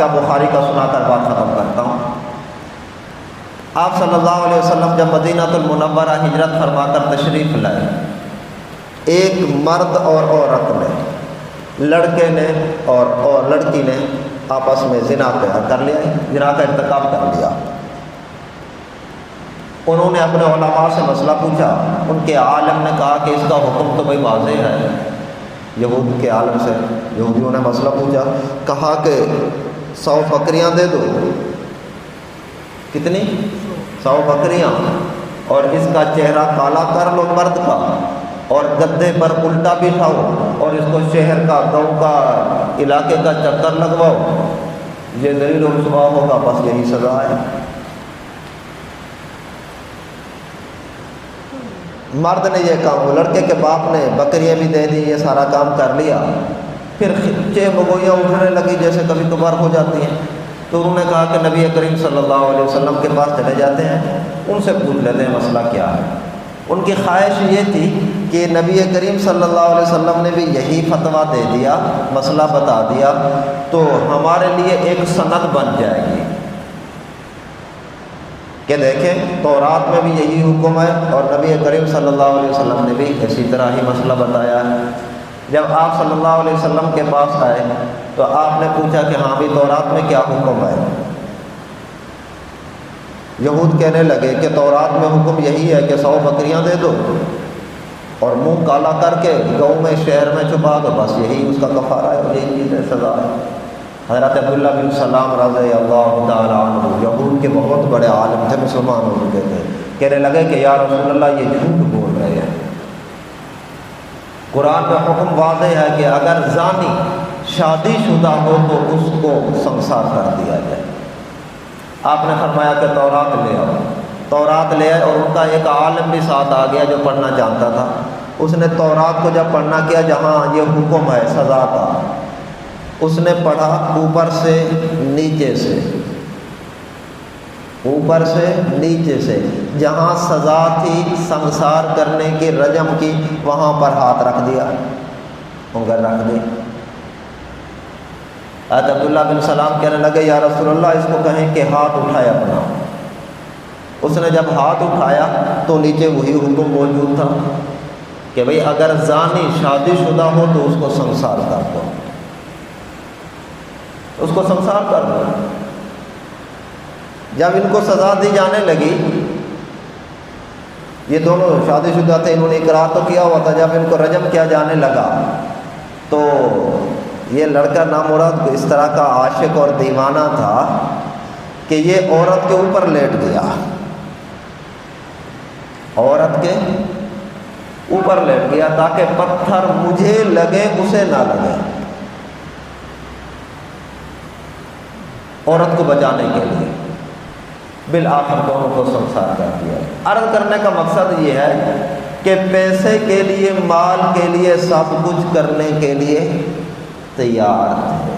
واقعہ بخاری کا سنا کر بات ختم کرتا ہوں۔ آپ صلی اللہ علیہ وسلم جب مدینہ المنورہ ہجرت فرما کر تشریف لائے، ایک مرد اور عورت نے، لڑکے نے اور لڑکی نے آپس میں زنا کر لیا، زنا کا ارتکاب کر لیا۔ انہوں نے اپنے علماء سے مسئلہ پوچھا، ان کے عالم نے کہا کہ اس کا حکم تو بھائی واضح ہے۔ یہود کے عالم سے یہودیوں نے مسئلہ پوچھا، کہا کہ 100 بکریاں دے دو۔ کتنی؟ 100 بکریاں، اور اس کا چہرہ کالا کر لو مرد کا، اور گدھے پر الٹا بٹھاؤ، اور اس کو شہر کا، گاؤں کا، علاقے کا چکر لگواؤ، یہ ذلیل و رسوا ہوگا، بس یہی سزا ہے۔ مرد نے یہ کام، لڑکے کے باپ نے بکریاں بھی دے دی، یہ سارا کام کر لیا۔ پھر خچے بگویاں اٹھنے لگی جیسے کبھی کبھار ہو جاتی ہیں، تو انہوں نے کہا کہ نبی کریم صلی اللہ علیہ وسلم کے پاس چلے جاتے ہیں، ان سے پوچھ لیتے ہیں مسئلہ کیا ہے۔ ان کی خواہش یہ تھی کہ نبی کریم صلی اللہ علیہ وسلم نے بھی یہی فتویٰ دے دیا، مسئلہ بتا دیا، تو ہمارے لیے ایک سند بن جائے گی کہ دیکھیں تورات میں بھی یہی حکم ہے، اور نبی کریم صلی اللہ علیہ وسلم نے بھی اسی طرح ہی مسئلہ بتایا ہے۔ جب آپ صلی اللہ علیہ وسلم کے پاس آئے تو آپ نے پوچھا کہ ہاں بھی تورات میں کیا حکم ہے؟ یہود کہنے لگے کہ تورات میں حکم یہی ہے کہ 100 بکریاں دے دو اور منہ کالا کر کے گاؤں میں، شہر میں چھپا دو، بس یہی اس کا کفارہ ہے، یہی چیز ہے، سزا ہے۔ حضرت عبداللہ بن سلام رضی اللہ تعالیٰ عنہ، یہود کے بہت بڑے عالم تھے، مسلمان ہو چکے تھے، کہنے لگے کہ یا رسول اللہ یہ جھوٹ بول رہے ہیں، قرآن میں حکم واضح ہے کہ اگر زانی شادی شدہ ہو تو اس کو سنسار کر دیا جائے۔ آپ نے فرمایا کہ تورات لے آؤ۔ تورات لے آئے، اور ان کا ایک عالم بھی ساتھ آ گیا جو پڑھنا جانتا تھا۔ اس نے تورات کو جب پڑھنا کیا جہاں یہ حکم ہے سزا کا، اس نے پڑھا اوپر سے نیچے سے، اوپر سے نیچے سے، جہاں سزا تھی سنسار کرنے کی، رجم کی، وہاں پر ہاتھ رکھ دیا، انگل رکھ دی۔ حضرت عبداللہ بن سلام کہنے لگے یا رسول اللہ اس کو کہیں کہ ہاتھ اٹھائے اپنا۔ اس نے جب ہاتھ اٹھایا تو نیچے وہی حکم موجود تھا کہ بھئی اگر زانی شادی شدہ ہو تو اس کو سنسار کر دو، اس کو سنسار کر دو۔ جب ان کو سزا دی جانے لگی، یہ دونوں شادی شدہ تھے، انہوں نے اقرار تو کیا ہوا تھا، جب ان کو رجم کیا جانے لگا تو یہ لڑکا نامراد اس طرح کا عاشق اور دیوانہ تھا کہ یہ عورت کے اوپر لیٹ گیا، عورت کے اوپر لیٹ گیا تاکہ پتھر مجھے لگے اسے نہ لگے، عورت کو بچانے کے لیے۔ بالآخر دونوں کو سنسار کر دیا۔ عرض کرنے کا مقصد یہ ہے کہ پیسے کے لیے، مال کے لیے، سب کچھ کرنے کے لیے تیار تھے۔